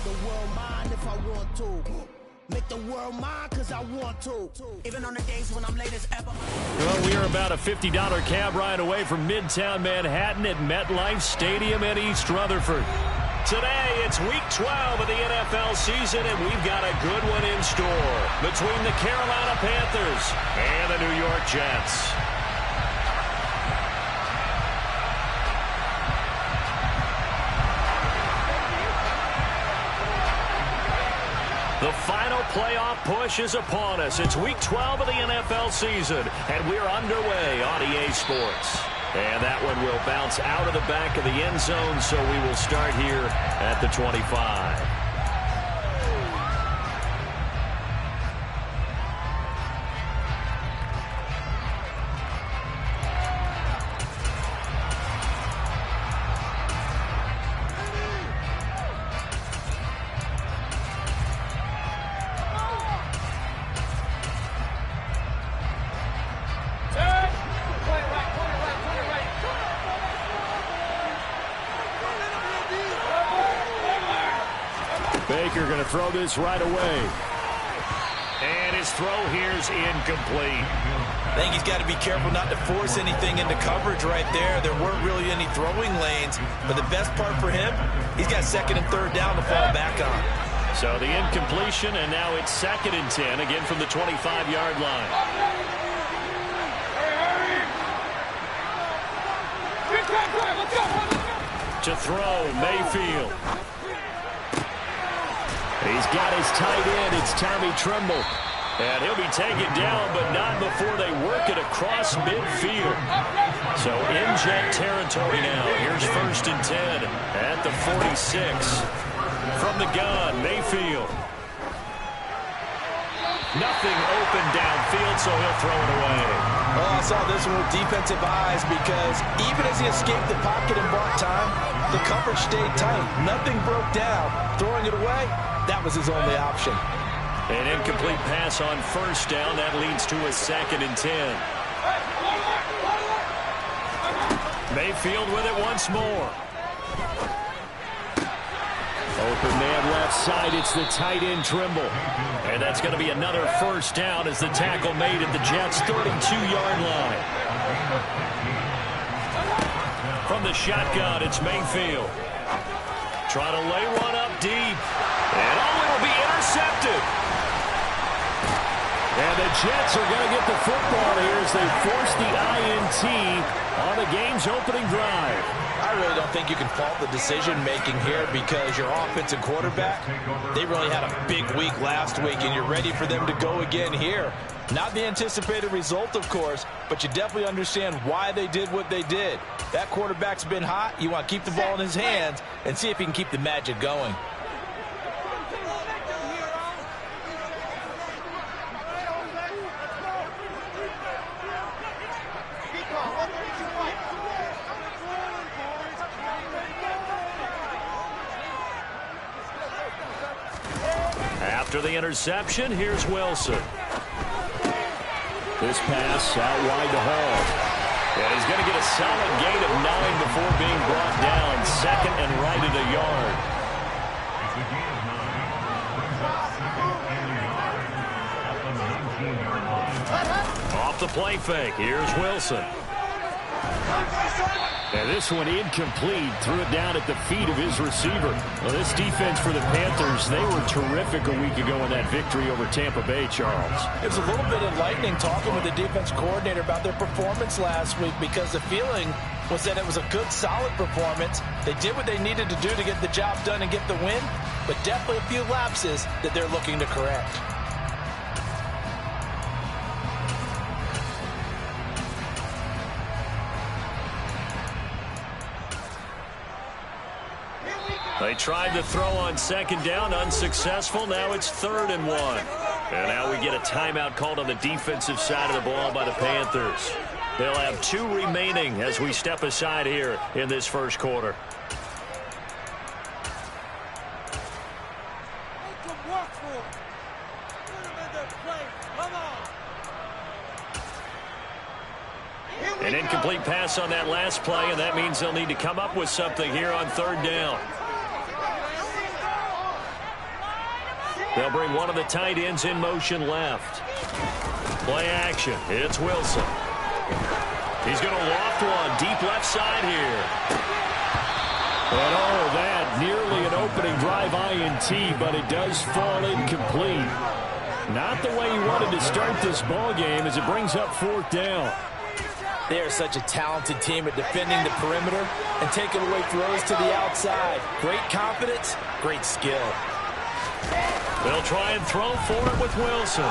the world mine if I want to. Make the world mine because I want to. Even on the days when I'm late as ever. Well, we are about a $50 cab ride away from Midtown Manhattan at MetLife Stadium in East Rutherford. Today, it's Week 12 of the NFL season, and we've got a good one in store between the Carolina Panthers and the New York Jets. The final playoff push is upon us. It's Week 12 of the NFL season, and we're underway on EA Sports. And that one will bounce out of the back of the end zone, so we will start here at the 25. Baker going to throw this right away. And his throw here's incomplete. I think he's got to be careful not to force anything into coverage right there. There weren't really any throwing lanes. But the best part for him, he's got second and third down to fall back on. So the incompletion, and now it's 2nd and 10, again from the 25-yard line. To throw, Mayfield. He's got his tight end. It's Tommy Tremble. And he'll be taken down, but not before they work it across midfield. So in Jet territory now. Here's 1st and 10 at the 46. From the gun, Mayfield. Nothing open downfield, so he'll throw it away. Well, I saw this one with defensive eyes because even as he escaped the pocket and bought time, the coverage stayed tight. Nothing broke down. Throwing it away, that was his only option. An incomplete pass on 1st down. That leads to a 2nd and 10. Mayfield with it once more. Open man left side. It's the tight end Trimble. And that's going to be another 1st down as the tackle made at the Jets' 32-yard line. From the shotgun, it's Mayfield. Trying to lay one up deep. And it'll be intercepted. And the Jets are going to get the football here as they force the INT on the game's opening drive. I really don't think you can fault the decision-making here because your offensive quarterback, they really had a big week last week, and you're ready for them to go again here. Not the anticipated result, of course, but you definitely understand why they did what they did. That quarterback's been hot. You want to keep the ball in his hands and see if he can keep the magic going. After the interception, here's Wilson. This pass out wide to Hall. And he's going to get a solid gain of 9 before being brought down. 2nd and right at a yard. Off the play fake. Here's Wilson. And this one incomplete. Threw it down at the feet of his receiver. Well, this defense for the Panthers, they were terrific a week ago in that victory over Tampa Bay, Charles. It was a little bit enlightening talking with the defense coordinator about their performance last week because the feeling was that it was a good, solid performance. They did what they needed to do to get the job done and get the win, but definitely a few lapses that they're looking to correct. They tried to throw on 2nd down, unsuccessful. Now it's 3rd and 1. And now we get a timeout called on the defensive side of the ball by the Panthers. They'll have 2 remaining as we step aside here in this first quarter. An incomplete pass on that last play, and that means they'll need to come up with something here on 3rd down. They'll bring one of the tight ends in motion left. Play action. It's Wilson. He's going to loft one deep left side here. And oh, that nearly an opening drive INT, but it does fall incomplete. Not the way he wanted to start this ball game as it brings up 4th down. They are such a talented team at defending the perimeter and taking away throws to the outside. Great confidence, great skill. They'll try and throw for it with Wilson.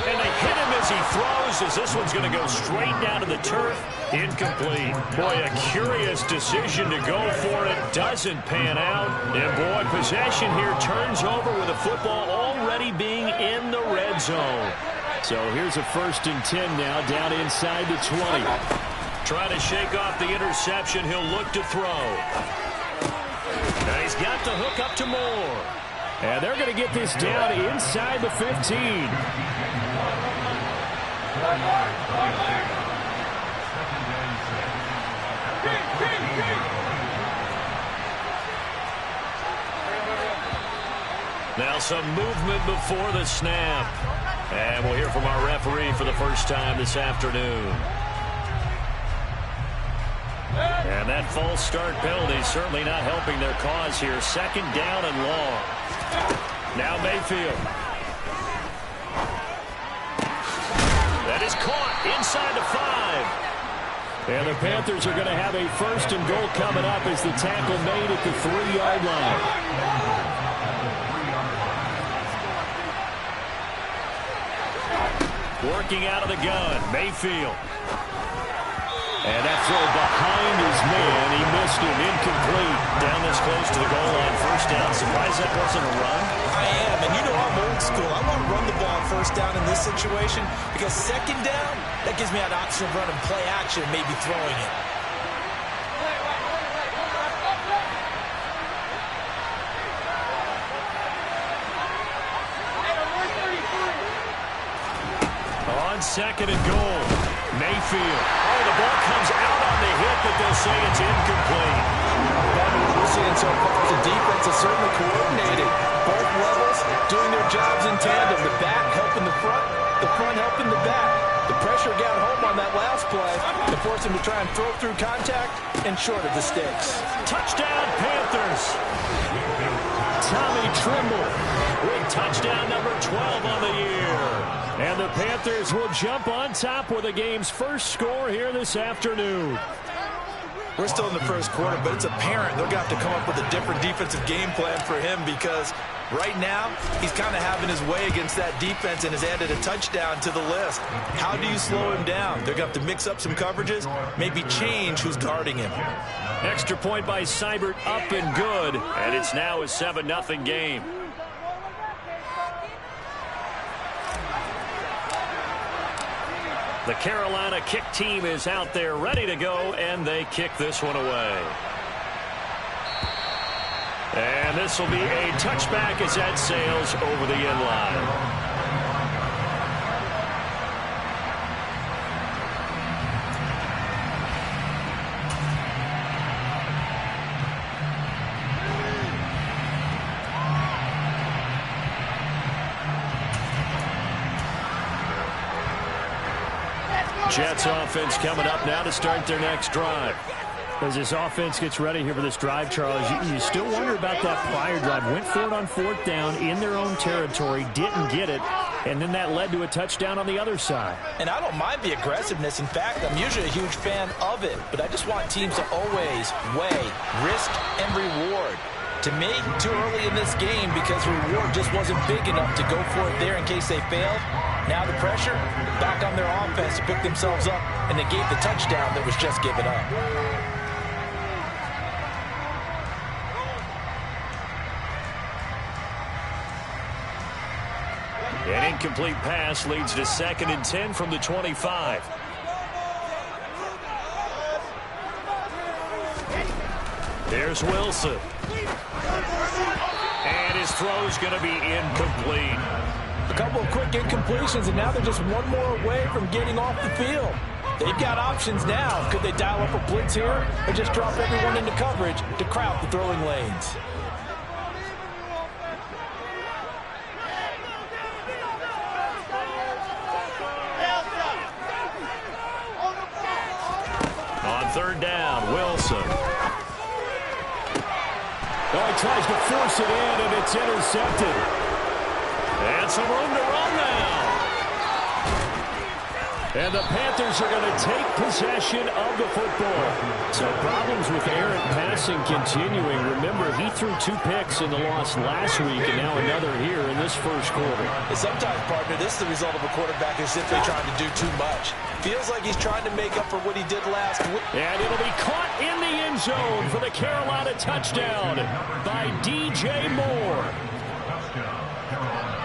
And they hit him as he throws, as this one's going to go straight down to the turf. Incomplete. Boy, a curious decision to go for it. Doesn't pan out. And boy, possession here turns over with the football already being in the red zone. So here's a 1st and 10 now, down inside the 20. Trying to shake off the interception. He'll look to throw. Now he's got the hook up to Moore. And they're going to get this down inside the 15. Now some movement before the snap. And we'll hear from our referee for the first time this afternoon. And that false start penalty certainly not helping their cause here. 2nd down and long. Now Mayfield. That is caught inside the 5. And the Panthers are going to have a 1st and goal coming up as the tackle made at the 3-yard line. Working out of the gun, Mayfield. And that throw behind his man, he missed him, incomplete. Down this close to the goal line, 1st down. Surprised that wasn't a run? I am, and you know I'm old school. I want to run the ball on 1st down in this situation because 2nd down, that gives me an option of running play action, maybe throwing it. On 2nd and goal, Mayfield. Oh, the ball comes out on the hit, but they'll say it's incomplete. What we're seeing so far is the defense is certainly coordinated. Both levels doing their jobs in tandem. The back helping the front helping the back. The pressure got home on that last play to force him to try and throw through contact and short of the sticks. Touchdown, Panthers. Tommy Trimble with touchdown number 12 on the year. And the Panthers will jump on top with the game's first score here this afternoon. We're still in the 1st quarter, but it's apparent they're going to have to come up with a different defensive game plan for him because right now he's kind of having his way against that defense and has added a touchdown to the list. How do you slow him down? They're going to have to mix up some coverages, maybe change who's guarding him. Extra point by Seibert, up and good, and it's now a 7-0 game. The Carolina kick team is out there ready to go, and they kick this one away. And this will be a touchback as that sails over the end line. Jets offense coming up now to start their next drive. As this offense gets ready here for this drive, Charles, you still wonder about that prior drive. Went for it on 4th down in their own territory, didn't get it, and then that led to a touchdown on the other side. And I don't mind the aggressiveness. In fact, I'm usually a huge fan of it, but I just want teams to always weigh risk and reward. To me, too early in this game because the reward just wasn't big enough to go for it there in case they failed. Now the pressure back on their offense to pick themselves up, and they gave the touchdown that was just given up. An incomplete pass leads to 2nd and 10 from the 25. There's Wilson. And his throw's going to be incomplete. A couple of quick incompletions, and now they're just one more away from getting off the field. They've got options now. Could they dial up a blitz here or just drop everyone into coverage to crowd the throwing lanes? third down, Wilson. Oh, he tries to force it in, and it's intercepted. And some room to run now. And the Panthers are going to take possession of the football. So problems with errant passing continuing. Remember, he threw 2 picks in the loss last week, and now another here in this first quarter. And sometimes, partner, this is the result of a quarterback who's simply trying to do too much. Feels like he's trying to make up for what he did last week. And it'll be caught in the end zone for the Carolina touchdown by DJ Moore.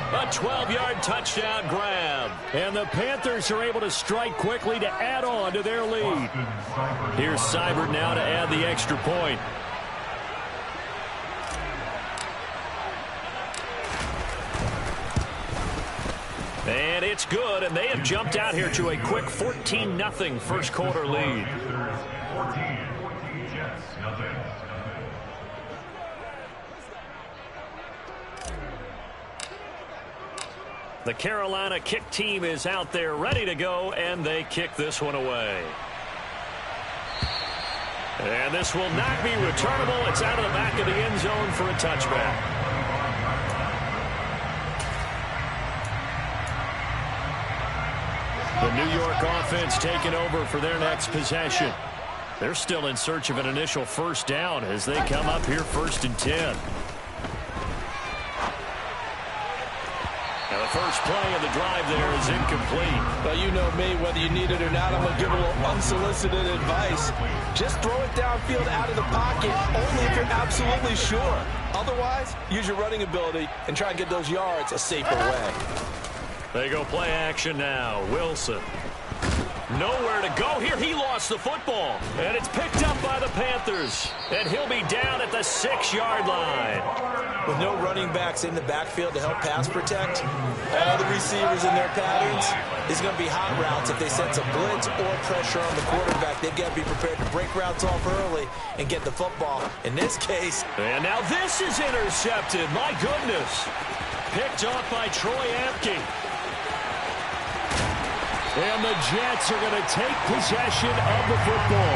A 12-yard touchdown grab. And the Panthers are able to strike quickly to add on to their lead. Here's Seibert now to add the extra point. And it's good, and they have jumped out here to a quick 14-0 first quarter lead. 14, Jets, nothing. The Carolina kick team is out there ready to go, and they kick this one away. And this will not be returnable. It's out of the back of the end zone for a touchback. The New York offense taking over for their next possession. They're still in search of an initial first down as they come up here 1st and 10. Now the first play of the drive there is incomplete. Well, you know me, whether you need it or not, I'm going to give a little unsolicited advice. Just throw it downfield out of the pocket, only if you're absolutely sure. Otherwise, use your running ability and try and get those yards a safer way. They go play action now. Wilson. Nowhere to go here. He lost the football. And it's picked up by the Panthers. And he'll be down at the 6-yard line. With no running backs in the backfield to help pass protect, all the receivers in their patterns, it's going to be hot routes if they sense a blitz or pressure on the quarterback. They've got to be prepared to break routes off early and get the football. In this case. And now this is intercepted. My goodness. Picked off by Troy Apke. And the Jets are going to take possession of the football.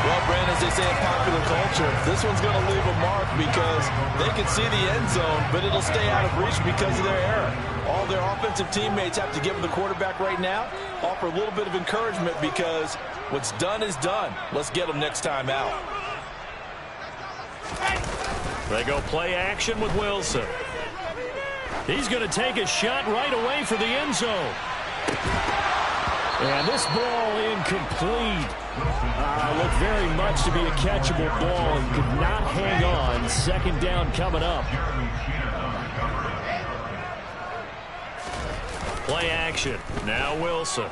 Well, Brandon, as they say in popular culture, this one's going to leave a mark because they can see the end zone, but it'll stay out of reach because of their error. All their offensive teammates have to give the quarterback right now, offer a little bit of encouragement because what's done is done. Let's get them next time out. They go play action with Wilson. He's going to take a shot right away for the end zone. And this ball incomplete. Looked very much to be a catchable ball and could not hang on. 2nd down coming up. Play action. Now Wilson.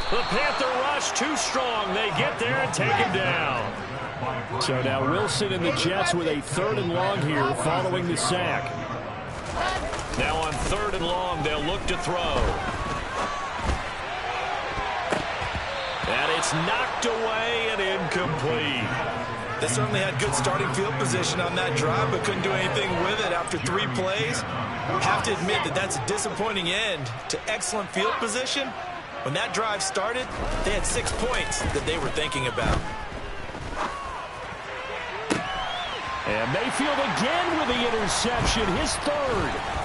The Panther rush too strong. They get there and take him down. So now Wilson and the Jets with a 3rd and long here following the sack. Now on 3rd and long, they'll look to throw. And it's knocked away and incomplete. They certainly had good starting field position on that drive, but couldn't do anything with it after 3 plays. Have to admit that that's a disappointing end to excellent field position. When that drive started, they had 6 points that they were thinking about. And Mayfield again with the interception, his 3rd.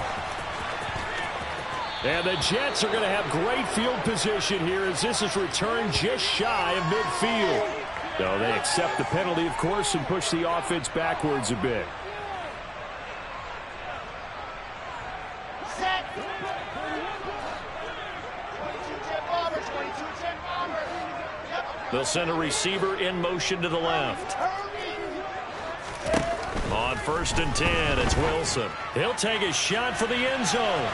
And the Jets are going to have great field position here as this is returned just shy of midfield. So they accept the penalty, of course, and push the offense backwards a bit. Set. 22-10 Bombers, 22-10 Bombers. They'll send a receiver in motion to the left. On 1st and 10, it's Wilson. He'll take a shot for the end zone.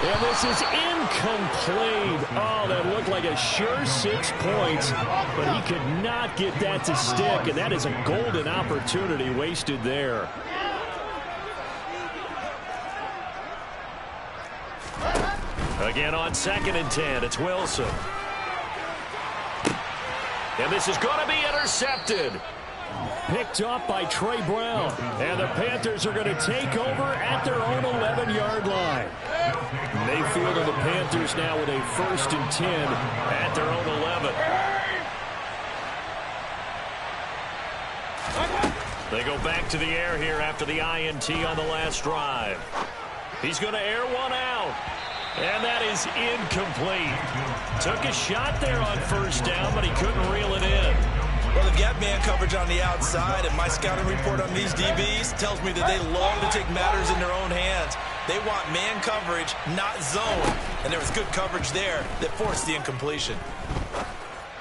And this is incomplete. Oh, that looked like a sure 6 points, but he could not get that to stick, and that is a golden opportunity wasted there. Again on 2nd and 10, it's Wilson. And this is going to be intercepted. Picked up by Trey Brown. And the Panthers are going to take over at their own 11-yard line. Mayfield and the Panthers now with a 1st and 10 at their own 11. They go back to the air here after the INT on the last drive. He's going to air one out. And that is incomplete. Took a shot there on first down, but he couldn't reel it in. Well, they've got man coverage on the outside, and my scouting report on these DBs tells me that they love to take matters in their own hands. They want man coverage, not zone. And there was good coverage there that forced the incompletion.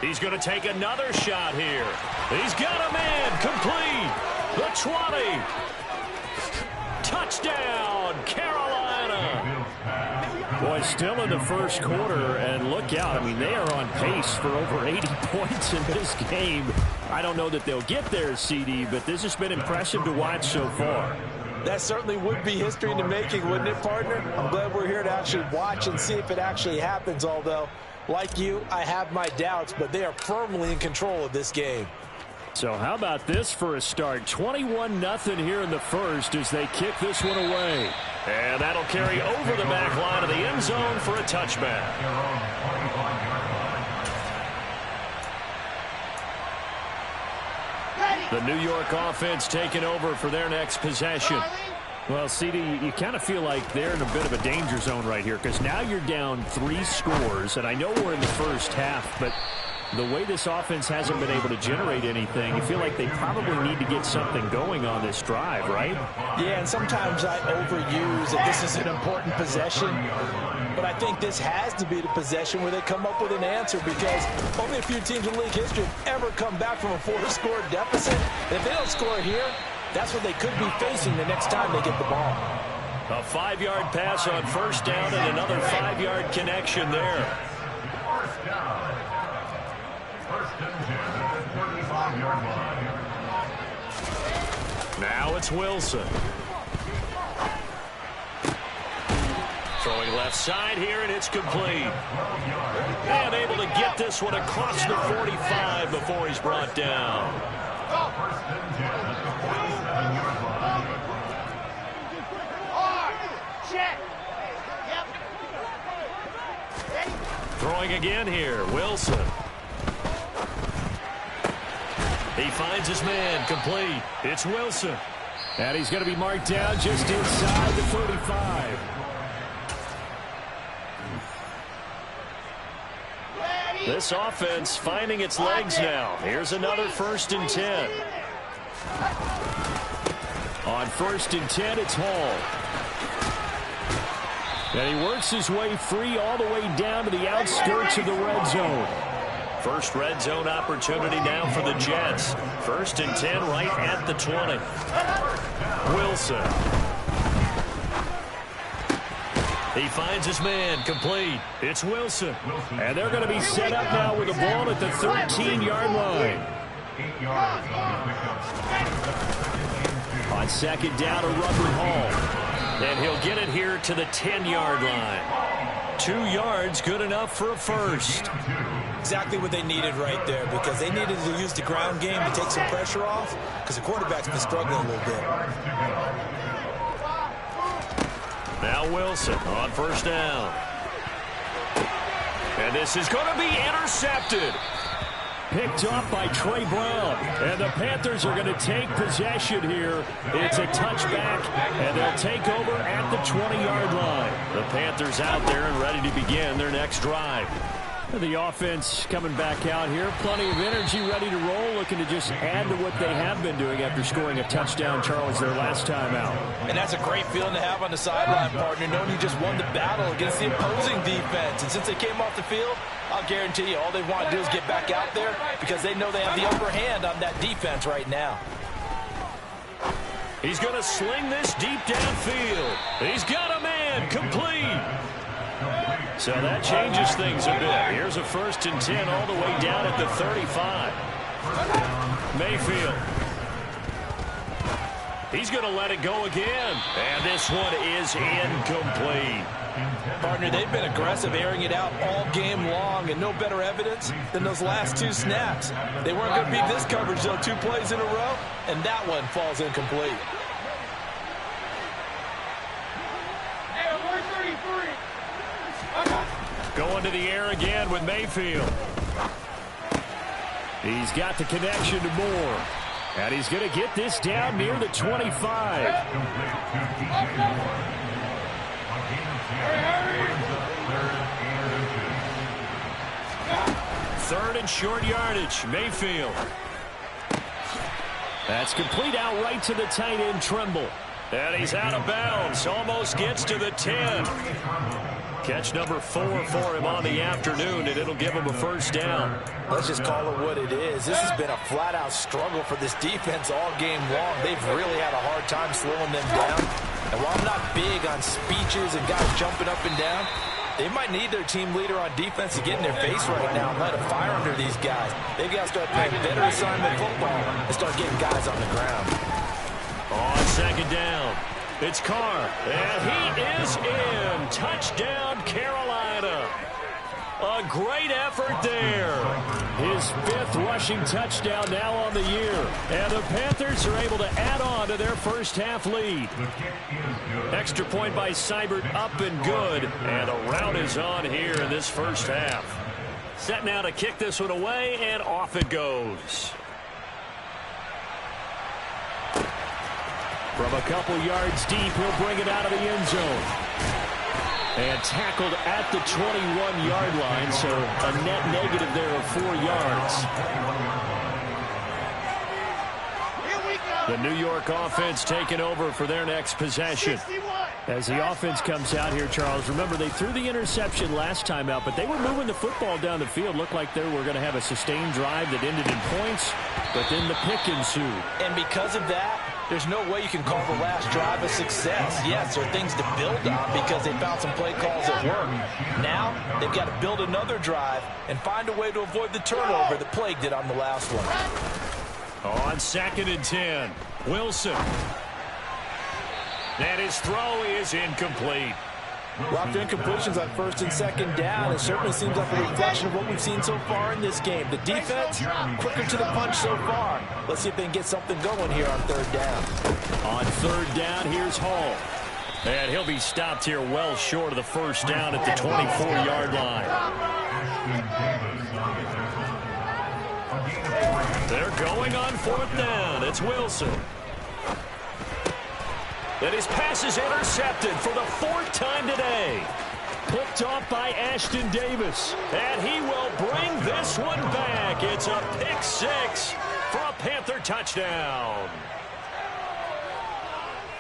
He's going to take another shot here. He's got a man complete. The 20. Touchdown, Carolina. Boy, still in the first quarter, and look out. I mean, they are on pace for over 80 points in this game. I don't know that they'll get there, CD, but this has been impressive to watch so far. That certainly would be history in the making, wouldn't it, partner? I'm glad we're here to actually watch and see if it actually happens, although, like you, I have my doubts, but they are firmly in control of this game. So how about this for a start? 21-0 here in the first as they kick this one away. And that'll carry over the back line of the end zone for a touchback. The New York offense taking over for their next possession. Well, CD, you kind of feel like they're in a bit of a danger zone right here because now you're down 3 scores, and I know we're in the first half, but the way this offense hasn't been able to generate anything, you feel like they probably need to get something going on this drive, right? Yeah, and sometimes I overuse that this is an important possession, but I think this has to be the possession where they come up with an answer because only a few teams in league history have ever come back from a 4-score deficit. And if they don't score here, that's what they could be facing the next time they get the ball. A 5-yard pass on first down and another 5-yard connection there. First down. First and 10 at the 35-yard line. Now it's Wilson. Throwing left side here, and it's complete. And able to get this one across the 45 before he's brought down. First and 10 at the 47-yard line. Check. Yep. Throwing again here, Wilson. He finds his man, complete. It's Wilson. And he's going to be marked down just inside the 35. This offense finding its legs now. Here's another 1st and 10. On 1st and 10, it's Hall. And he works his way free all the way down to the outskirts of the red zone. First red zone opportunity now for the Jets. 1st and 10 right at the 20. Wilson. He finds his man, complete. It's Wilson. And they're going to be set up now with the ball at the 13-yard line. 8 yards On 2nd down to Rutherford Hall. And he'll get it here to the 10-yard line. 2 yards, good enough for a first. Exactly what they needed right there because they needed to use the ground game to take some pressure off because the quarterback's been struggling a little bit. Now Wilson on 1st down. And this is going to be intercepted. Picked off by Trey Brown. And the Panthers are going to take possession here. It's a touchback, and they'll take over at the 20-yard line. The Panthers out there and ready to begin their next drive. The offense coming back out here. Plenty of energy, ready to roll, looking to just add to what they have been doing after scoring a touchdown, Charles, their last time out. And that's a great feeling to have on the sideline, partner, knowing you just won the battle against the opposing defense. And since they came off the field, I'll guarantee you all they want to do is get back out there because they know they have the upper hand on that defense right now. He's going to sling this deep downfield. He's got a man, complete. So that changes things a bit. Here's a 1st and 10 all the way down at the 35. Mayfield. He's going to let it go again. And this one is incomplete. Partner, they've been aggressive, airing it out all game long, and no better evidence than those last 2 snaps. They weren't going to beat this coverage, though, 2 plays in a row, and that one falls incomplete. Going to the air again with Mayfield. He's got the connection to Moore. And he's going to get this down near the 25. Third and short yardage. Mayfield. That's complete out right to the tight end, Trimble. And he's out of bounds. Almost gets to the 10. Catch number 4 for him on the afternoon, and it'll give him a first down. Let's just call it what it is. This has been a flat-out struggle for this defense all game long. They've really had a hard time slowing them down. And while I'm not big on speeches and guys jumping up and down, they might need their team leader on defense to get in their face right now and light a fire under these guys. They've got to start playing better assignment football and start getting guys on the ground. On second down, it's Carr, and he is in. Touchdown, Carolina. A great effort there. His 5th rushing touchdown now on the year. And the Panthers are able to add on to their first half lead. Extra point by Seibert, up and good. And a rout is on here in this first half. Set now to kick this one away, and off it goes. From a couple yards deep, he'll bring it out of the end zone. And tackled at the 21-yard line, so a net negative there of 4 yards. The New York offense taking over for their next possession. As the offense comes out here, Charles, remember they threw the interception last time out, but they were moving the football down the field. Looked like they were going to have a sustained drive that ended in points, but then the pick ensued. And because of that, there's no way you can call the last drive a success. Yes, there are things to build on because they found some play calls that work. Now, they've got to build another drive and find a way to avoid the turnover that plagued it on the last one. On 2nd and 10, Wilson. And his throw is incomplete. Lots of incompletions on 1st and 2nd down. It certainly seems like a reflection of what we've seen so far in this game. The defense, quicker to the punch so far. Let's see if they can get something going here on 3rd down. On 3rd down, here's Hall. And he'll be stopped here well short of the first down at the 24-yard line. They're going on 4th down. It's Wilson. And his pass is intercepted for the 4th time today. Picked off by Ashton Davis. And he will bring this one back. It's a pick 6 for a Panther touchdown.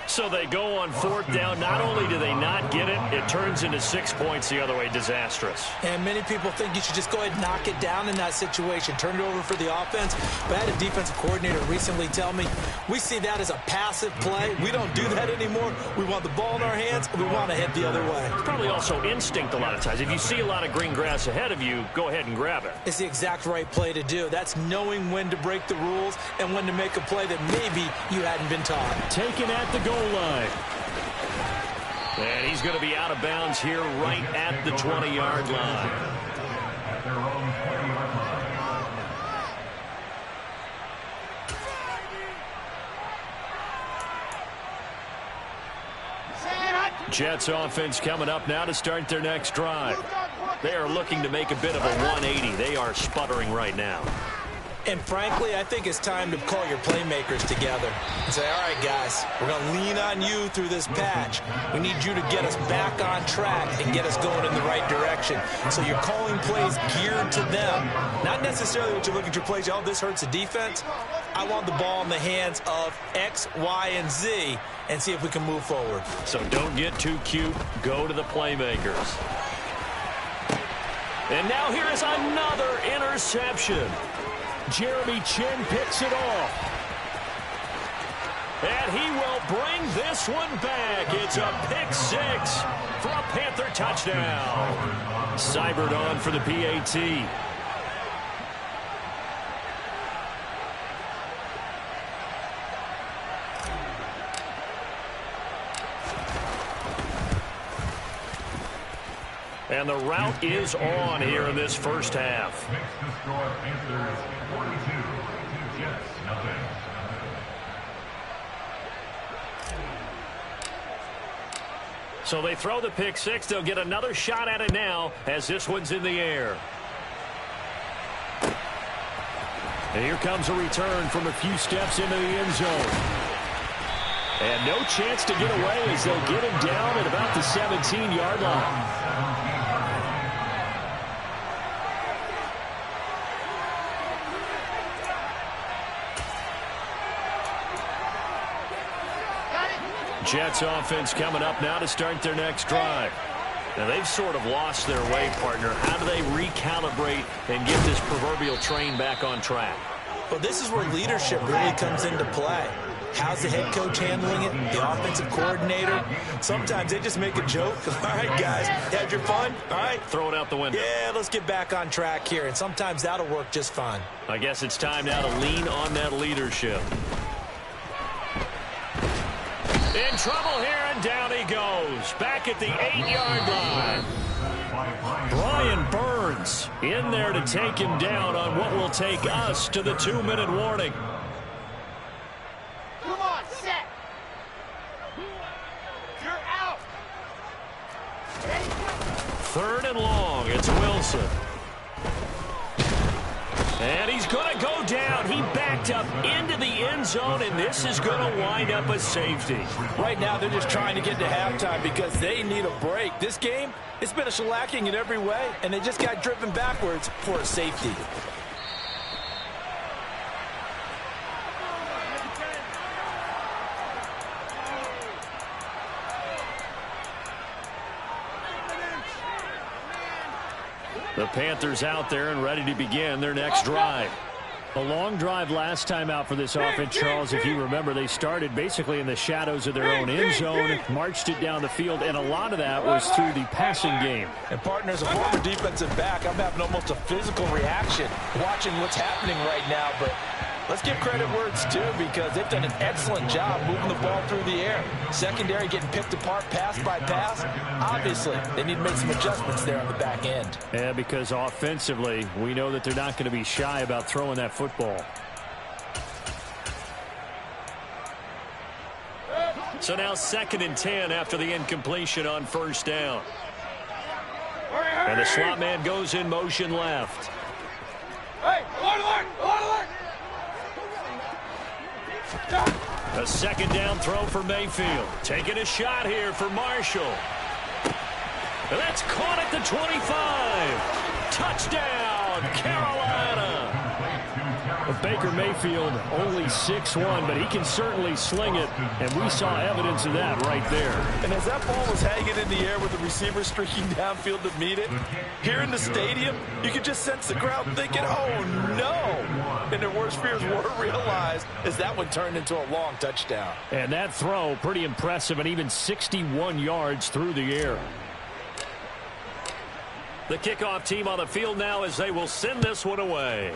So they go on 4th down. Not only do they not get it, it turns into 6 points the other way. Disastrous. And many people think you should just go ahead and knock it down in that situation. Turn it over for the offense. But I had a defensive coordinator recently tell me, we see that as a passive play. We don't do that anymore. We want the ball in our hands, and we want to head the other way. It's probably also instinct a lot of times. If you see a lot of green grass ahead of you, go ahead and grab it. It's the exact right play to do. That's knowing when to break the rules and when to make a play that maybe you hadn't been taught. Taken at the goal line. And he's going to be out of bounds here right at the 20-yard line. At their own 20-yard line. Jets offense coming up now to start their next drive. They are looking to make a bit of a 180. They are sputtering right now. And frankly, I think it's time to call your playmakers together and say, all right, guys, we're going to lean on you through this patch. We need you to get us back on track and get us going in the right direction. So you're calling plays geared to them. Not necessarily what you're looking to plays, oh, this hurts the defense. I want the ball in the hands of X, Y, and Z and see if we can move forward. So don't get too cute. Go to the playmakers. And now here is another interception. Jeremy Chin picks it off. And he will bring this one back. It's a pick 6 for a Panther touchdown. Seibert on for the PAT. And the route is on here in this first half. Makes the score Panthers 42, Jets nothing. So they throw the pick 6. They'll get another shot at it now as this one's in the air. And here comes a return from a few steps into the end zone. And no chance to get away as they'll get him down at about the 17-yard line. Jets offense coming up now to start their next drive. Now, they've sort of lost their way, partner. How do they recalibrate and get this proverbial train back on track? Well, this is where leadership really comes into play. How's the head coach handling it? The offensive coordinator? Sometimes they just make a joke. All right, guys, had your fun? All right. Throw it out the window. Yeah, let's get back on track here, and sometimes that'll work just fine. I guess it's time now to lean on that leadership. In trouble here, and down he goes. Back at the 8-yard line. Brian Burns in there to take him down on what will take us to the 2-minute warning. Come on, set. You're out. Ready? 3rd and long. It's Wilson. And he's going to go down. He backed up into the end zone, and this is going to wind up a safety. Right now, they're just trying to get to halftime because they need a break. This game, it's been a shellacking in every way, and they just got driven backwards for a safety. The Panthers out there and ready to begin their next drive. A long drive last time out for this offense, Charles. If you remember, they started basically in the shadows of their own end zone, marched it down the field, and a lot of that was through the passing game. And partners, a former defensive back, I'm having almost a physical reaction watching what's happening right now, but let's give credit where it's due because they've done an excellent job moving the ball through the air. Secondary getting picked apart pass by pass. Obviously, they need to make some adjustments there on the back end. Yeah, because offensively, we know that they're not going to be shy about throwing that football. So now 2nd and 10 after the incompletion on 1st down. And the slot man goes in motion left. Hey, alert! A 2nd down throw for Mayfield. Taking a shot here for Marshall. And that's caught at the 25. Touchdown, Carolina. Baker Mayfield only 6'1", but he can certainly sling it, and we saw evidence of that right there. And as that ball was hanging in the air with the receiver streaking downfield to meet it, here in the stadium, you could just sense the crowd thinking, oh, no. And their worst fears were realized as that one turned into a long touchdown. And that throw, pretty impressive, and even 61 yards through the air. The kickoff team on the field now as they will send this one away.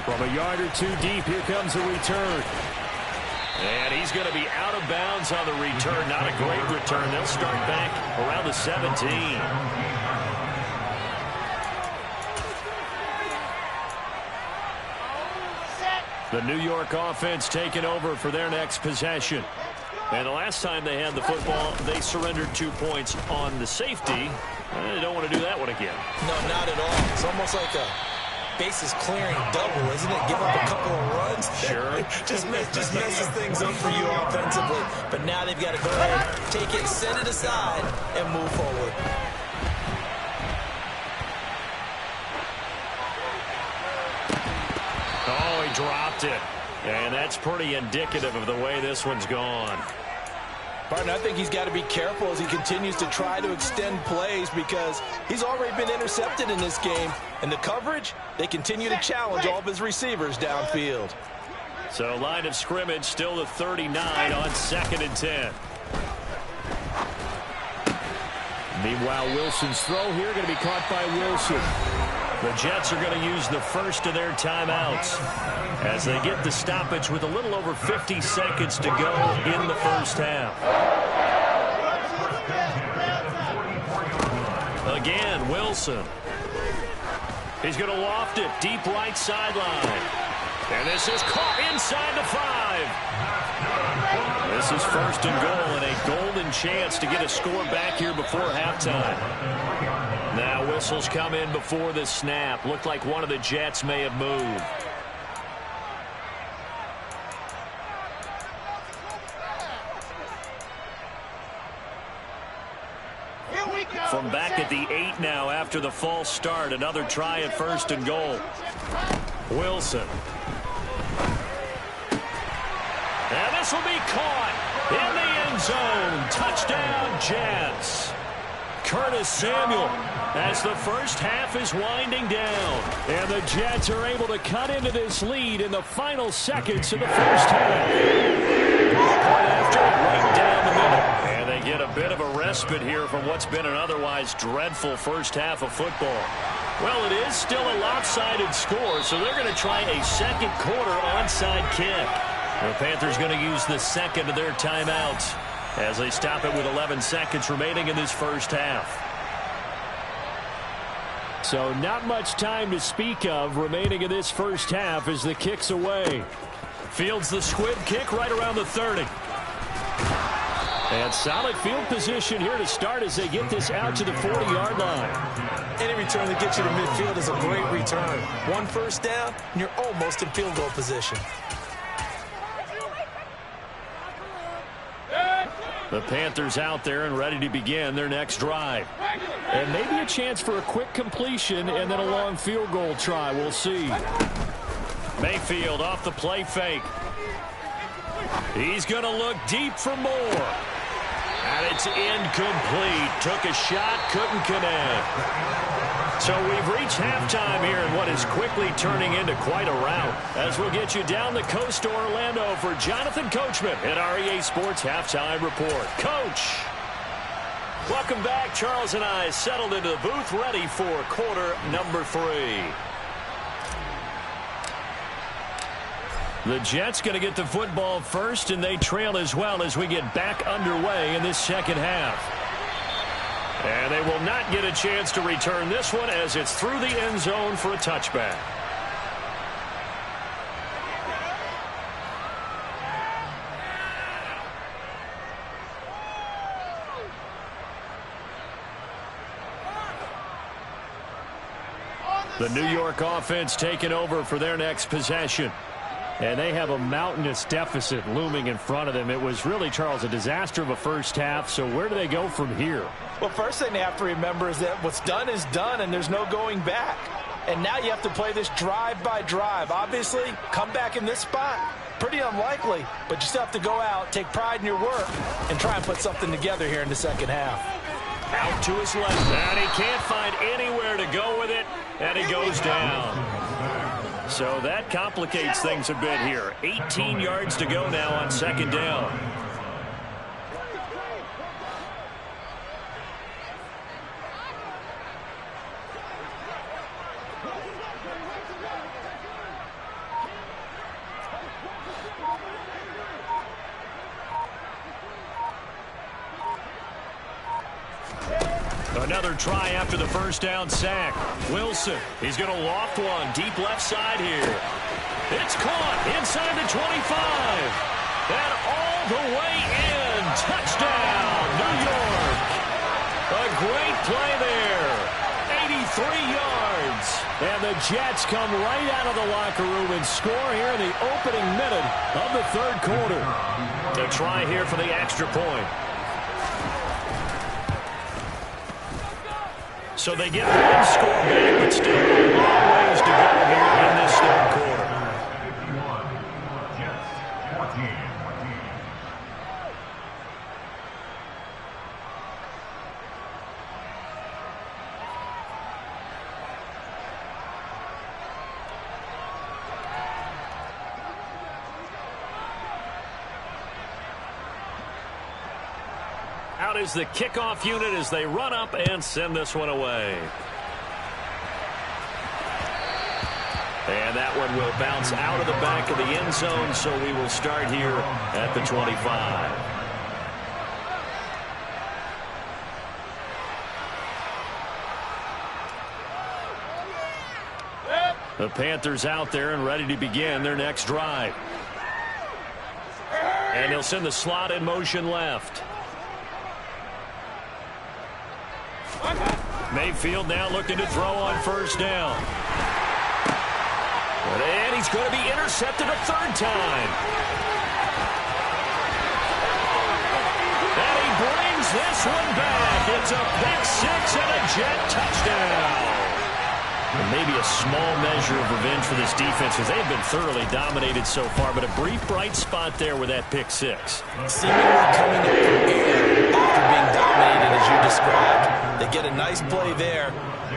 From a yard or two deep, here comes the return. And he's going to be out of bounds on the return. Not a great return. They'll start back around the 17. The New York offense taking over for their next possession. And the last time they had the football, they surrendered 2 points on the safety. They don't want to do that one again. No, not at all. It's almost like a bases clearing double, isn't it? Give up a couple of runs. Sure. just messes things up for you offensively. But now they've got to go ahead, take it, set it aside, and move forward. Oh, he dropped it. And that's pretty indicative of the way this one's gone. Partner, I think he's got to be careful as he continues to try to extend plays because he's already been intercepted in this game. And the coverage, they continue to challenge all of his receivers downfield. So line of scrimmage still the 39 on 2nd and 10. Meanwhile, Wilson's throw here going to be caught by Wilson. The Jets are going to use the first of their timeouts as they get the stoppage with a little over 50 seconds to go in the first half. Again, Wilson. He's going to loft it deep right sideline. And this is caught inside the 5. The This is 1st and goal and a golden chance to get a score back here before halftime. Now whistles come in before the snap. Looked like one of the Jets may have moved. From back at the 8 now after the false start. Another try at 1st and goal. Wilson. And this will be caught in the end zone. Touchdown, Jets. Curtis Samuel as the first half is winding down. And the Jets are able to cut into this lead in the final seconds of the first half. Point after, right down the middle. And they get a bit of a respite here from what's been an otherwise dreadful first half of football. Well, it is still a lopsided score, so they're going to try a second quarter onside kick. The Panthers going to use the second of their timeouts as they stop it with 11 seconds remaining in this first half. So not much time to speak of remaining in this first half as the kick's away. Fields the squib kick right around the 30. And solid field position here to start as they get this out to the 40-yard line. Any return that gets you to midfield is a great return. One first down, and you're almost in field goal position. The Panthers out there and ready to begin their next drive. And maybe a chance for a quick completion and then a long field goal try. We'll see. Mayfield off the play fake. He's going to look deep for more. And it's incomplete. Took a shot, couldn't connect. So we've reached halftime here in what is quickly turning into quite a rout. As we'll get you down the coast to Orlando for Jonathan Coachman at REA Sports Halftime Report. Coach! Welcome back. Charles and I settled into the booth ready for quarter number 3. The Jets going to get the football first, and they trail as well as we get back underway in this second half. And they will not get a chance to return this one as it's through the end zone for a touchback. The New York offense taking over for their next possession. And they have a mountainous deficit looming in front of them. It was really, Charles, a disaster of a first half. So where do they go from here? Well, first thing they have to remember is that what's done is done, and there's no going back. And now you have to play this drive by drive. Obviously, come back in this spot, pretty unlikely. But you still have to go out, take pride in your work, and try and put something together here in the second half. Out to his left, and he can't find anywhere to go with it, and he goes down. So that complicates things a bit here. 18 yards to go now on second down. Another try after the first down sack. Wilson, he's going to loft one deep left side here. It's caught inside the 25. And all the way in. Touchdown, New York. A great play there. 83 yards. And the Jets come right out of the locker room and score here in the opening minute of the third quarter. To try here for the extra point. So they get one score back, but still a long ways to go here in this third quarter. 51, Jets 14. Out is the kickoff unit as they run up and send this one away. And that one will bounce out of the back of the end zone, so we will start here at the 25. The Panthers out there and ready to begin their next drive. And they'll send the slot in motion left. Mayfield now looking to throw on first down. And he's going to be intercepted a third time. And he brings this one back. It's a pick six and a Jet touchdown. And maybe a small measure of revenge for this defense because they've been thoroughly dominated so far, but a brief bright spot there with that pick six. Seemingly coming up from air after being dominated as you described. They get a nice play there.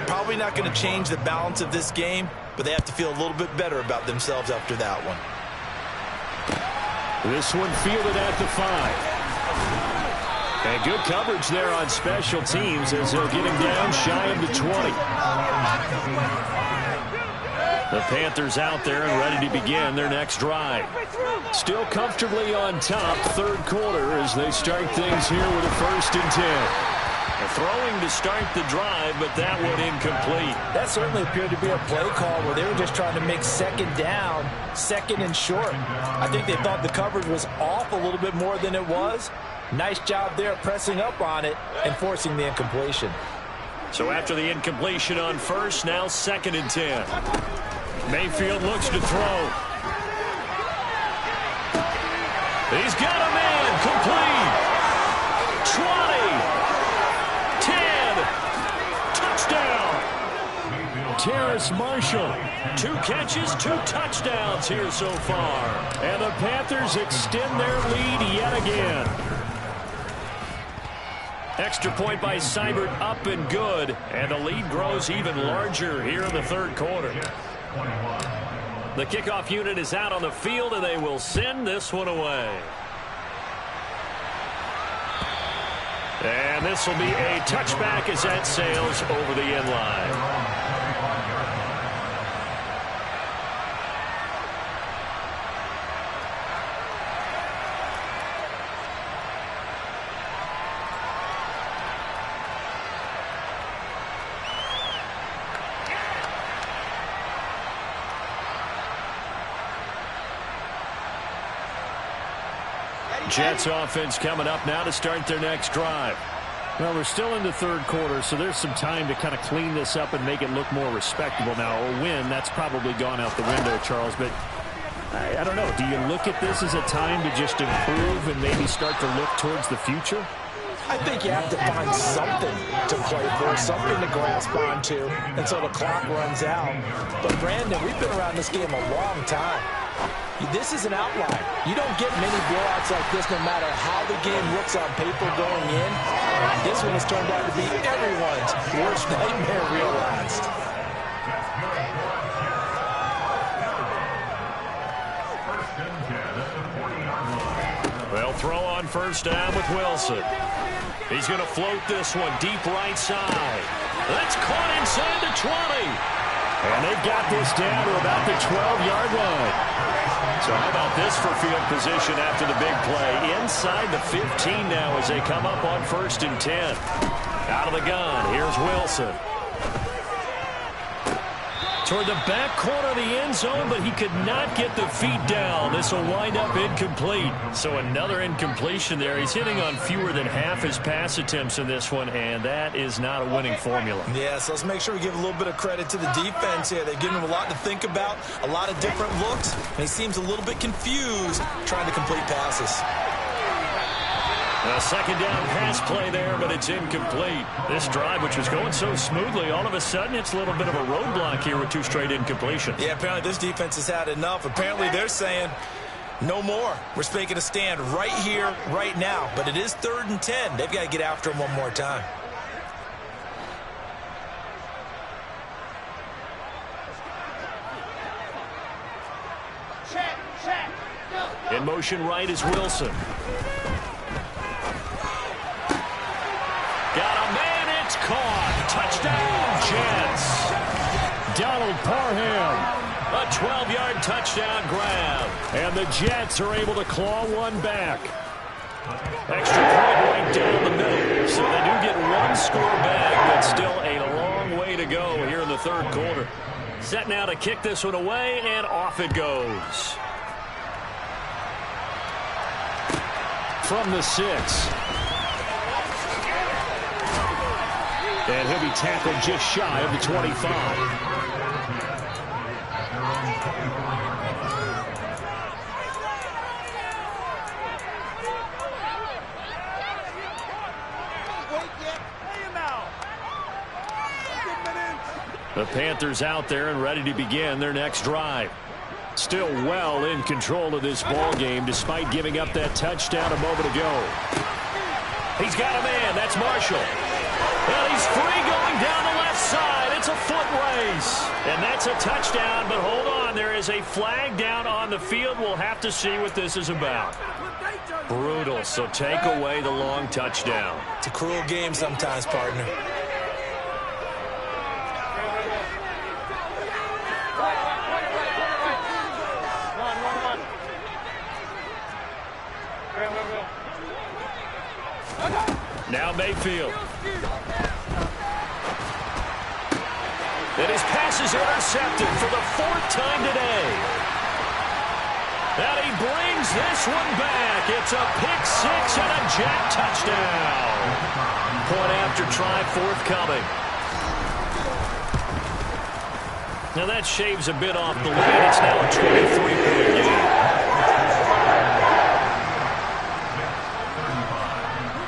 Probably not going to change the balance of this game, but they have to feel a little bit better about themselves after that one. This one fielded at the 5. And good coverage there on special teams as they'll get him down shy of the 20. The Panthers out there and ready to begin their next drive. Still comfortably on top, third quarter as they start things here with a 1st and 10. Throwing to start the drive, but that one incomplete. That certainly appeared to be a play call where they were just trying to make second down, second and short. I think they thought the coverage was off a little bit more than it was. Nice job there pressing up on it and forcing the incompletion. So after the incompletion on first, now 2nd and 10. Mayfield looks to throw. He's got a man, complete. 20. 10. Touchdown. Terrace Marshall. 2 catches, 2 touchdowns here so far. And the Panthers extend their lead yet again. Extra point by Seibert up and good. And the lead grows even larger here in the third quarter. The kickoff unit is out on the field, and they will send this one away. And this will be a touchback as that sails over the end line. Jets offense coming up now to start their next drive. Well, we're still in the third quarter, so there's some time to kind of clean this up and make it look more respectable. Now, a win, that's probably gone out the window, Charles, but I don't know. Do you look at this as a time to just improve and maybe start to look towards the future? I think you have to find something to play for, something to grasp onto until the clock runs out. But, Brandon, we've been around this game a long time. This is an outlier. You don't get many blowouts like this no matter how the game looks on paper going in. This one has turned out to be everyone's worst nightmare realized. They'll throw on first down with Wilson. He's going to float this one deep right side. That's caught inside the 20. And they've got this down to about the 12-yard line. So how about this for field position after the big play? Inside the 15 now as they come up on 1st and 10. Out of the gun, here's Wilson. Toward the back corner of the end zone, but he could not get the feet down. This will wind up incomplete. So another incompletion there. He's hitting on fewer than half his pass attempts in this one, and that is not a winning formula. Yeah, so let's make sure we give a little bit of credit to the defense here. They've given him a lot to think about, a lot of different looks, and he seems a little bit confused trying to complete passes. A second down pass play there, but it's incomplete. This drive, which was going so smoothly, all of a sudden it's a little bit of a roadblock here with 2 straight incompletions. Yeah, apparently this defense has had enough. Apparently they're saying no more. We're making a stand right here, right now. But it is 3rd and 10. They've got to get after him one more time. Check. Go. In motion right is Wilson. Got a man, it's caught. Touchdown, Jets. Donald Parham. A 12-yard touchdown grab. And the Jets are able to claw one back. Extra point right down the middle. So they do get 1 score back, but still a long way to go here in the third quarter. Set now to kick this one away, and off it goes. from the 6. And he'll be tackled just shy of the 25. The Panthers out there and ready to begin their next drive. Still well in control of this ball game despite giving up that touchdown a moment ago. He's got a man. That's Marshall. And he's free going down the left side. It's a foot race. And that's a touchdown. But hold on. There is a flag down on the field. We'll have to see what this is about. Brutal. So take away the long touchdown. It's a cruel game sometimes, partner. Now Mayfield. And his pass is intercepted for the 4th time today. And he brings this one back. It's a pick 6 and a jet touchdown. Point after try forthcoming. Now that shaves a bit off the lead. It's now a 23-point game.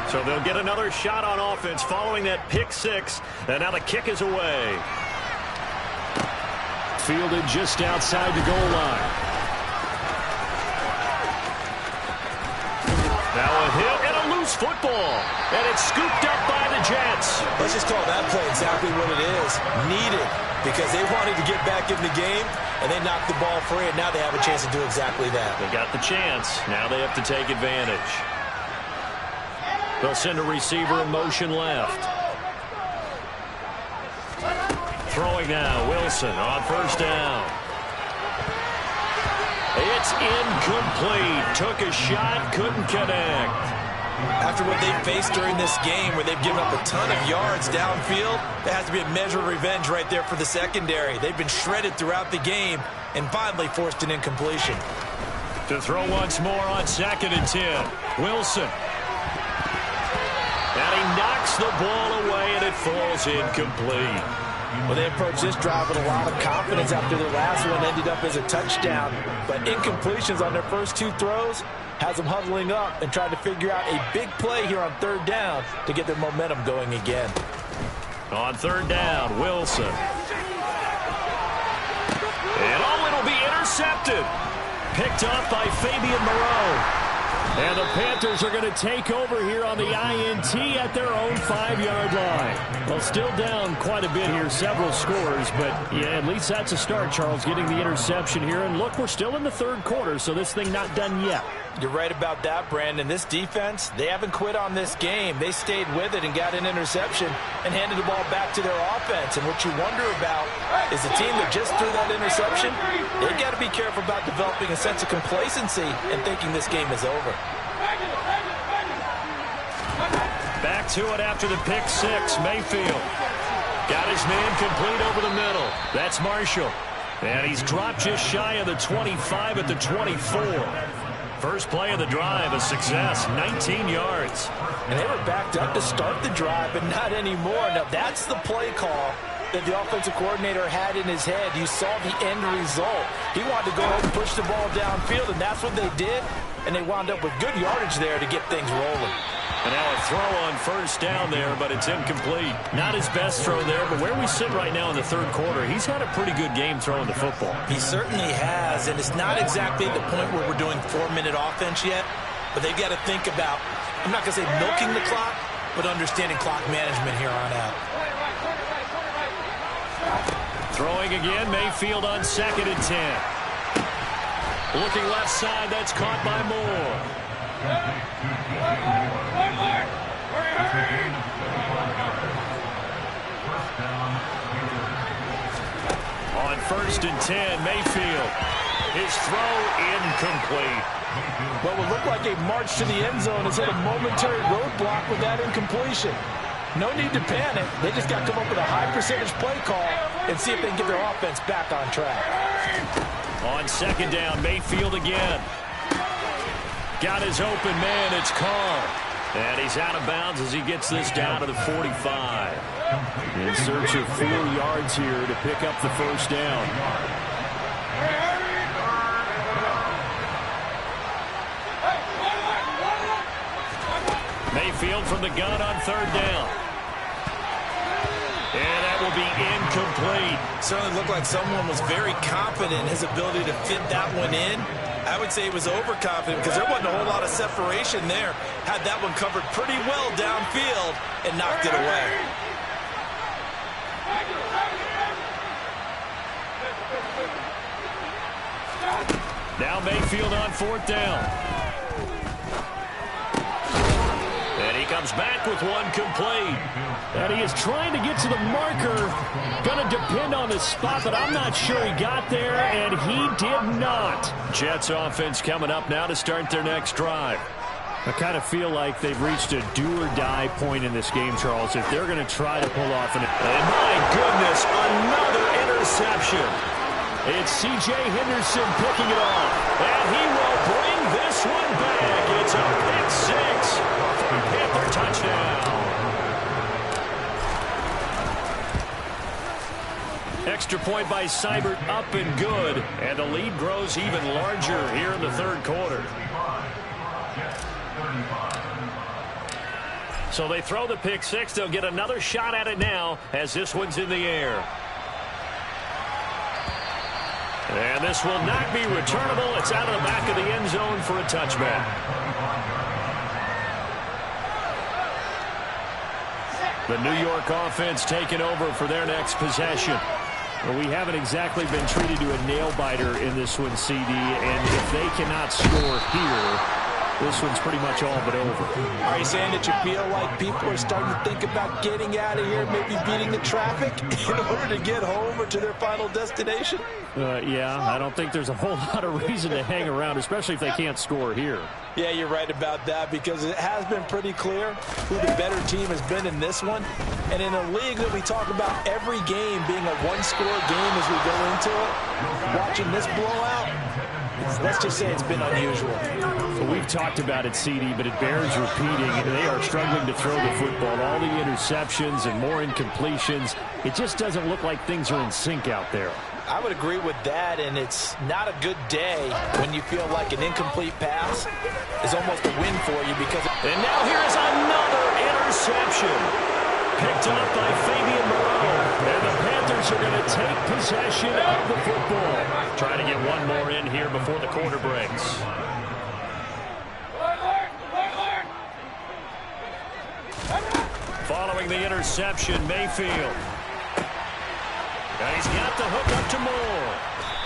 So they'll get another shot on offense following that pick 6. And now the kick is away. Fielded just outside the goal line. Now a hit and a loose football. And it's scooped up by the Jets. Let's just call that play exactly what it is. Needed. Because they wanted to get back in the game. And they knocked the ball free. And now they have a chance to do exactly that. They got the chance. Now they have to take advantage. They'll send a receiver in motion left. Throwing now, Wilson on first down. It's incomplete. Took a shot, couldn't connect. After what they've faced during this game where they've given up a ton of yards downfield, there has to be a measure of revenge right there for the secondary. They've been shredded throughout the game and finally forced an incompletion. To throw once more on 2nd and 10. Wilson. And he knocks the ball away, and it falls incomplete. Well, they approached this drive with a lot of confidence after their last one ended up as a touchdown. But incompletions on their first 2 throws has them huddling up and trying to figure out a big play here on 3rd down to get their momentum going again. On 3rd down, Wilson. And it'll be intercepted. Picked off by Fabian Moreau. And the Panthers are going to take over here on the INT at their own 5-yard line. Well, still down quite a bit here, several scores, but yeah, at least that's a start, Charles, getting the interception here. And look, we're still in the 3rd quarter, so this thing not done yet. You're right about that, Brandon. This defense, they haven't quit on this game. They stayed with it and got an interception and handed the ball back to their offense. And what you wonder about is the team that just threw that interception, they got to be careful about developing a sense of complacency and thinking this game is over. Back to it after the pick 6. Mayfield got his man complete over the middle. That's Marshall. And he's dropped just shy of the 25 at the 24. First play of the drive, a success, 19 yards. And they were backed up to start the drive, but not anymore. Now, that's the play call that the offensive coordinator had in his head. You saw the end result. He wanted to go ahead and push the ball downfield, and that's what they did. And they wound up with good yardage there to get things rolling. And now a throw on first down there, but it's incomplete. Not his best throw there, but where we sit right now in the 3rd quarter, he's had a pretty good game throwing the football. He certainly has, and it's not exactly at the point where we're doing 4-minute offense yet, but they've got to think about, I'm not going to say milking the clock, but understanding clock management here on out. Throwing again, Mayfield on 2nd and 10. Looking left side, that's caught by Moore. On 1st and 10, Mayfield. His throw incomplete. What would look like a march to the end zone has hit a momentary roadblock with that incompletion. No need to panic. They just got to come up with a high percentage play call and see if they can get their offense back on track. On 2nd down, Mayfield again. Got his open man. It's Carr. And he's out of bounds as he gets this down to the 45. In search of 4 yards here to pick up the first down. Mayfield from the gun on 3rd down. And that will be incomplete. Certainly looked like someone was very confident in his ability to fit that one in. I would say he was overconfident because there wasn't a whole lot of separation there. Had that one covered pretty well downfield and knocked it away. Now Mayfield on 4th down. And he comes back with one complete. And he is trying to get to the marker. Going to depend on the spot, but I'm not sure he got there, and he did not. Jets offense coming up now to start their next drive. I kind of feel like they've reached a do-or-die point in this game, Charles, if they're going to try to pull off an... And my goodness, another interception. It's C.J. Henderson picking it off. And he will bring this one back. It's a pick 6 for a Panther touchdown. Extra point by Seibert, up and good. And the lead grows even larger here in the 3rd quarter. So they throw the pick 6. They'll get another shot at it now as this one's in the air. And this will not be returnable. It's out of the back of the end zone for a touchback. The New York offense taking over for their next possession. Well, we haven't exactly been treated to a nail-biter in this one, CD, and if they cannot score here, this one's pretty much all but over. Are you saying that you feel like people are starting to think about getting out of here, maybe beating the traffic in order to get home or to their final destination? Yeah, I don't think there's a whole lot of reason to hang around, especially if they can't score here. Yeah, you're right about that because it has been pretty clear who the better team has been in this one. And in a league that we talk about every game being a one-score game as we go into it, watching this blowout, let's just say it's been unusual. Well, we've talked about it, CD, but it bears repeating. They are struggling to throw the football. All the interceptions and more incompletions. It just doesn't look like things are in sync out there. I would agree with that, and it's not a good day when you feel like an incomplete pass is almost a win for you because... And now here is another interception. Picked up by Fabian Moreau. And the Panthers are going to take possession of the football. Trying to get one more in here before the quarter breaks. Following the interception, Mayfield. And he's got the hook up to Moore.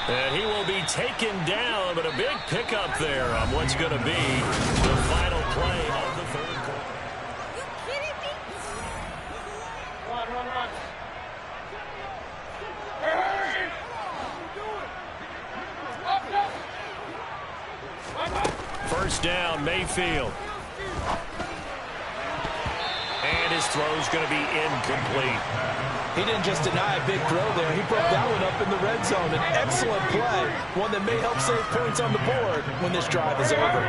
And he will be taken down, but a big pickup there on what's going to be the final play of the 3rd quarter. You kidding me? Run. Hey! First down, Mayfield. And his throw's going to be incomplete. He didn't just deny a big throw there. He broke that one up in the red zone. An excellent play. One that may help save points on the board when this drive is over.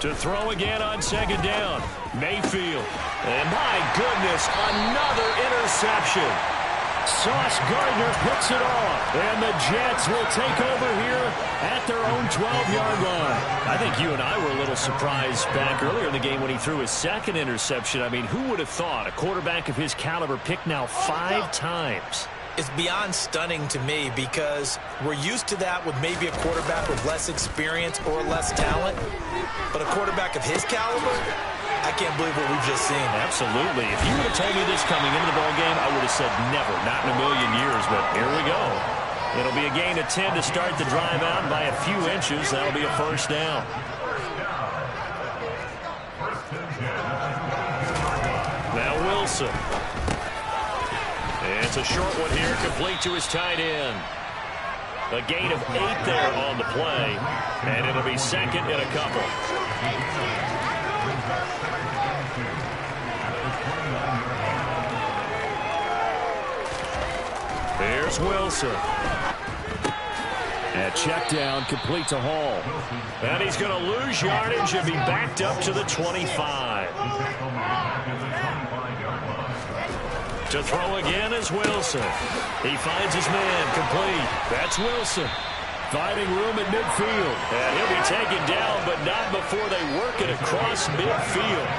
To throw again on 2nd down. Mayfield. And my goodness, another interception. Sauce Gardner picks it off. And the Jets will take over here at their own 12-yard line. I think you and I were a little surprised back earlier in the game when he threw his 2nd interception. I mean, who would have thought a quarterback of his caliber picked now 5 times? It's beyond stunning to me because we're used to that with maybe a quarterback with less experience or less talent. But a quarterback of his caliber, I can't believe what we've just seen. Absolutely. If you would have told me this coming into the ballgame, I would have said never, not in a million years. But here we go. It'll be a gain of 10 to start the drive out, and by a few inches, that'll be a first down. Now Wilson. And it's a short one here, complete to his tight end. A gain of 8 there on the play, and it'll be 2nd and a couple. Here's Wilson. And check down, complete to Hall. And he's going to lose yardage and be backed up to the 25. To throw again is Wilson. He finds his man, complete. That's Wilson. Finding room at midfield. And he'll be taken down, but not before they work it across midfield.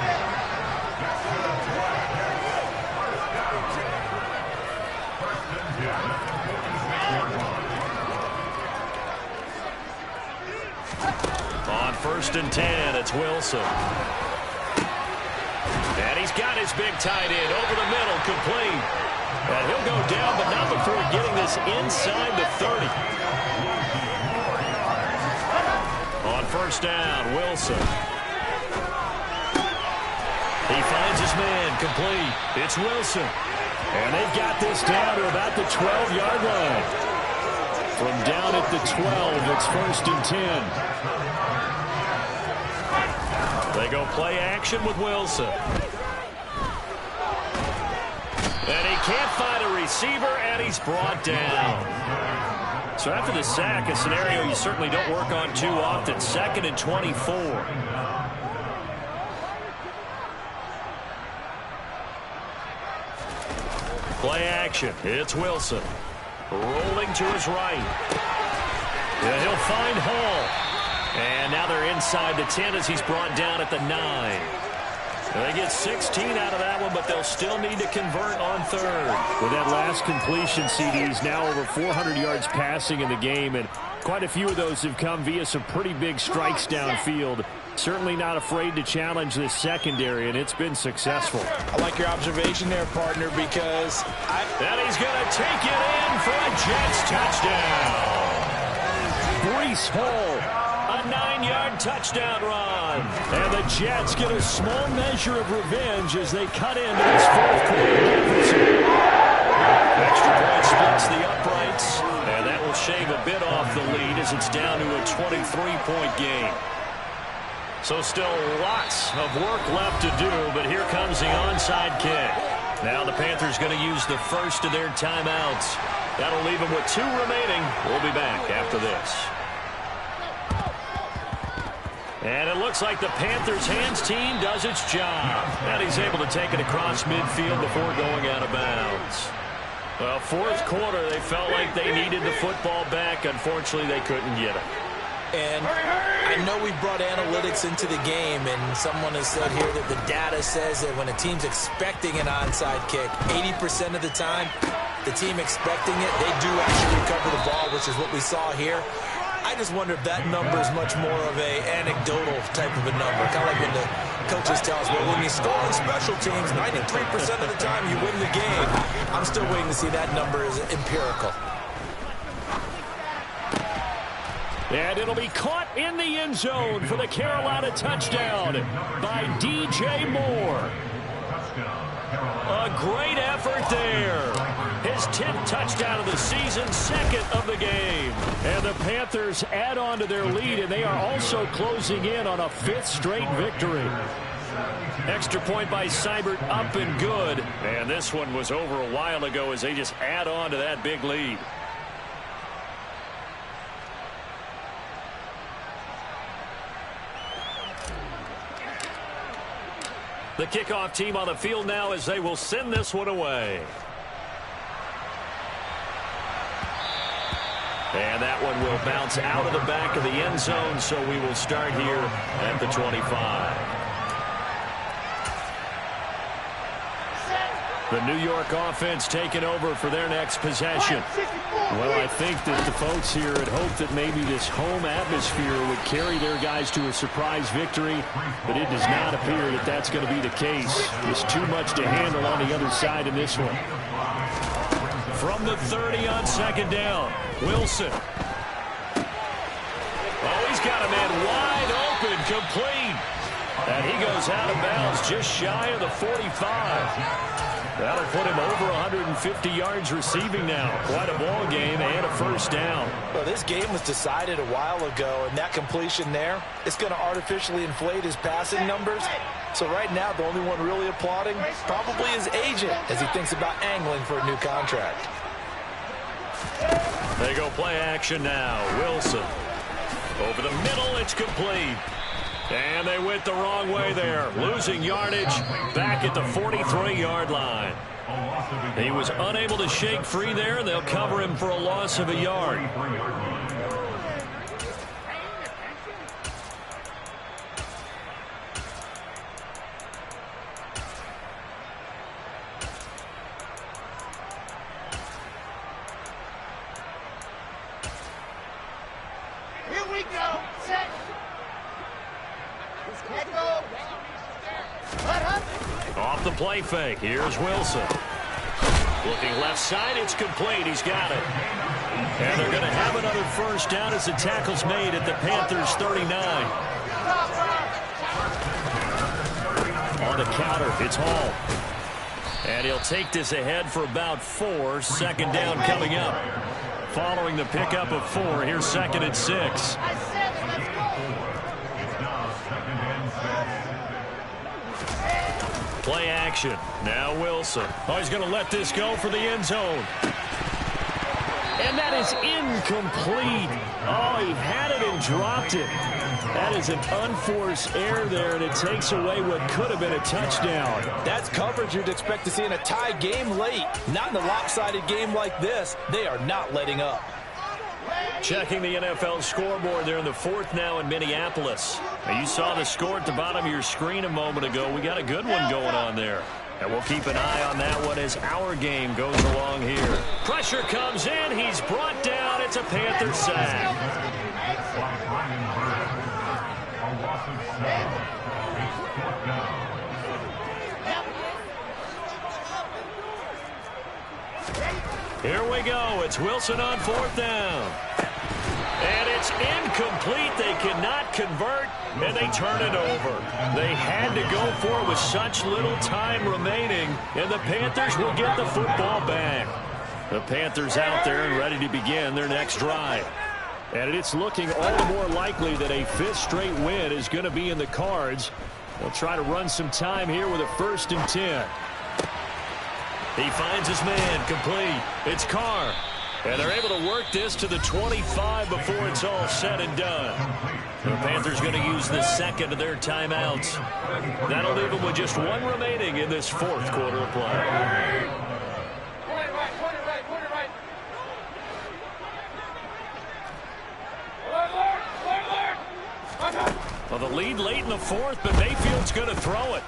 On 1st and 10, it's Wilson. And he's got his big tight end over the middle, complete. And he'll go down, but not before getting this inside the 30. On 1st down, Wilson. He finds his man, complete. It's Wilson. And they've got this down to about the 12-yard line. From down at the 12, it's 1st and 10. They go play action with Wilson. And he can't find a receiver, and he's brought down. So after the sack, a scenario you certainly don't work on too often. 2nd and 24. Play action. It's Wilson. Rolling to his right. And he'll find Hall. And now they're inside the 10 as he's brought down at the 9. They get 16 out of that one, but they'll still need to convert on 3rd. With that last completion, CDs now over 400 yards passing in the game, and quite a few of those have come via some pretty big strikes downfield. Certainly not afraid to challenge this secondary, and it's been successful. I like your observation there, partner, because and he's going to take it in for a Jets touchdown. Breece Hall. A 9-yard touchdown run. And the Jets get a small measure of revenge as they cut into this 4th quarter deficit. Extra point splits the uprights, and that will shave a bit off the lead as it's down to a 23-point game. So still lots of work left to do, but here comes the onside kick. Now the Panthers going to use the first of their timeouts. That'll leave them with 2 remaining. We'll be back after this. And it looks like the Panthers hands team does its job. And he's able to take it across midfield before going out of bounds. Well, 4th quarter, they felt like they needed the football back. Unfortunately, they couldn't get it. And I know we brought analytics into the game, and someone has said here that the data says that when a team's expecting an onside kick, 80% of the time, the team expecting it, they do actually recover the ball, which is what we saw here. I just wonder if that number is much more of a anecdotal type of a number. Kind of like when the coaches tell us, well, when you score on special teams, 93% of the time you win the game. I'm still waiting to see that number as empirical. And it'll be caught in the end zone for the Carolina touchdown by DJ Moore. A great effort there. His 10th touchdown of the season, 2nd of the game. And the Panthers add on to their lead, and they are also closing in on a 5th straight victory. Extra point by Seibert, up and good. And this one was over a while ago as they just add on to that big lead. The kickoff team on the field now as they will send this one away. And that one will bounce out of the back of the end zone, so we will start here at the 25. The New York offense taking over for their next possession. Well, I think that the folks here had hoped that maybe this home atmosphere would carry their guys to a surprise victory, but it does not appear that that's going to be the case. There's too much to handle on the other side in this one. From the 30 on 2nd down, Wilson. Oh, he's got a man wide open, complete. And he goes out of bounds just shy of the 45. That'll put him over 150 yards receiving now. Quite a ball game and a 1st down. Well, this game was decided a while ago, and that completion there, it's going to artificially inflate his passing numbers. So right now, the only one really applauding probably his agent as he thinks about angling for a new contract. They go play action now. Wilson. Over the middle, it's complete. And they went the wrong way there. Losing yardage back at the 43-yard line. He was unable to shake free there. They'll cover him for a loss of a yard. Here we go. Set. Let go. Off the play fake. Here's Wilson. Looking left side. It's complete. He's got it. And they're going to have another first down as the tackle's made at the Panthers 39. On the counter, it's Hall. And he'll take this ahead for about 4. Second down coming up. Following the pickup of 4, here's second and 6. Play action. Now Wilson. Oh, he's going to let this go for the end zone. And that is incomplete. Oh, he had it and dropped it. That is an unforced error there, and it takes away what could have been a touchdown. That's coverage you'd expect to see in a tie game late. Not in a lopsided game like this. They are not letting up. Checking the NFL scoreboard there in the 4th now in Minneapolis. Now you saw the score at the bottom of your screen a moment ago. We got a good one going on there. And we'll keep an eye on that one as our game goes along here. Pressure comes in. He's brought down. It's a Panther sack. Here we go. It's Wilson on 4th down. And it's incomplete. They cannot convert, and they turn it over. They had to go for it with such little time remaining, and the Panthers will get the football back. The Panthers out there and ready to begin their next drive. And it's looking all the more likely that a 5th straight win is going to be in the cards. They'll try to run some time here with a 1st and 10. He finds his man, complete. It's Carr. And they're able to work this to the 25 before it's all said and done. The Panthers going to use the second of their timeouts. That'll leave them with just 1 remaining in this 4th quarter of play. Well, the lead late in the 4th, but Mayfield's going to throw it.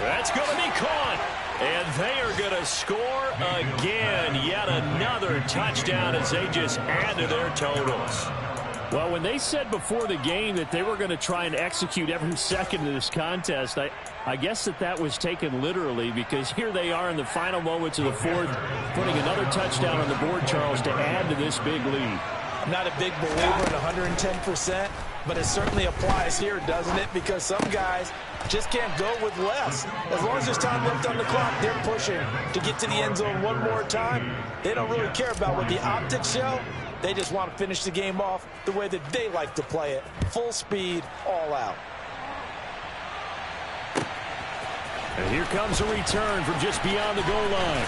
That's going to be caught. And they are going to score again. Yet another touchdown as they just add to their totals. Well, when they said before the game that they were going to try and execute every second of this contest, I guess that was taken literally, because here they are in the final moments of the 4th, putting another touchdown on the board, Charles, to add to this big lead. I'm not a big believer in 110%, but it certainly applies here, doesn't it? Because some guys just can't go with less. As long as there's time left on the clock, they're pushing to get to the end zone one more time. They don't really care about what the optics show. They just want to finish the game off the way that they like to play it. Full speed, all out. And here comes a return from just beyond the goal line.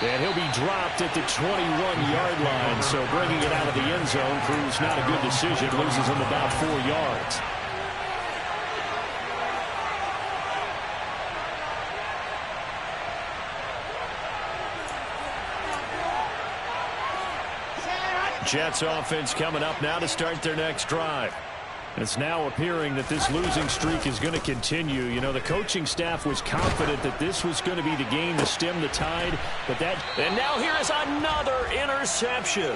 And he'll be dropped at the 21-yard line. So bringing it out of the end zone proves not a good decision. Loses him about 4 yards. Jets offense coming up now to start their next drive. It's now appearing that this losing streak is going to continue. You know, the coaching staff was confident that this was going to be the game to stem the tide. And now here is another interception.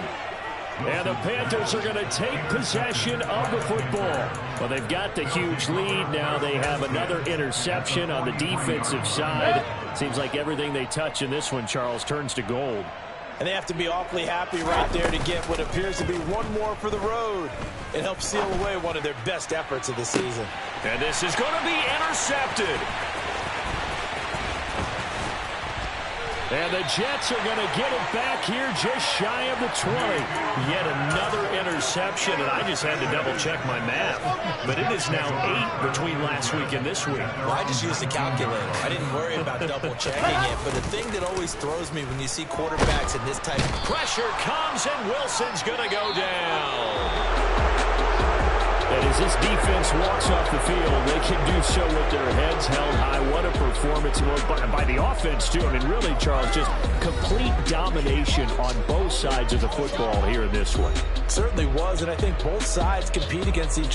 And the Panthers are going to take possession of the football. Well, they've got the huge lead. Now they have another interception on the defensive side. Seems like everything they touch in this one, Charles, turns to gold. And they have to be awfully happy right there to get what appears to be one more for the road. It helps seal away one of their best efforts of the season. And this is going to be intercepted. And the Jets are going to get it back here just shy of the 20. Yet another interception, and I just had to double-check my math. But it is now 8 between last week and this week. Well, I just used the calculator. I didn't worry about double-checking it. But the thing that always throws me when you see quarterbacks in this type of pressure comes, and Wilson's going to go down. And as this defense walks off the field, they can do so with their heads held high. What a performance by the offense, too. I mean, really, Charles, just complete domination on both sides of the football here in this one. certainly was, and I think both sides compete against each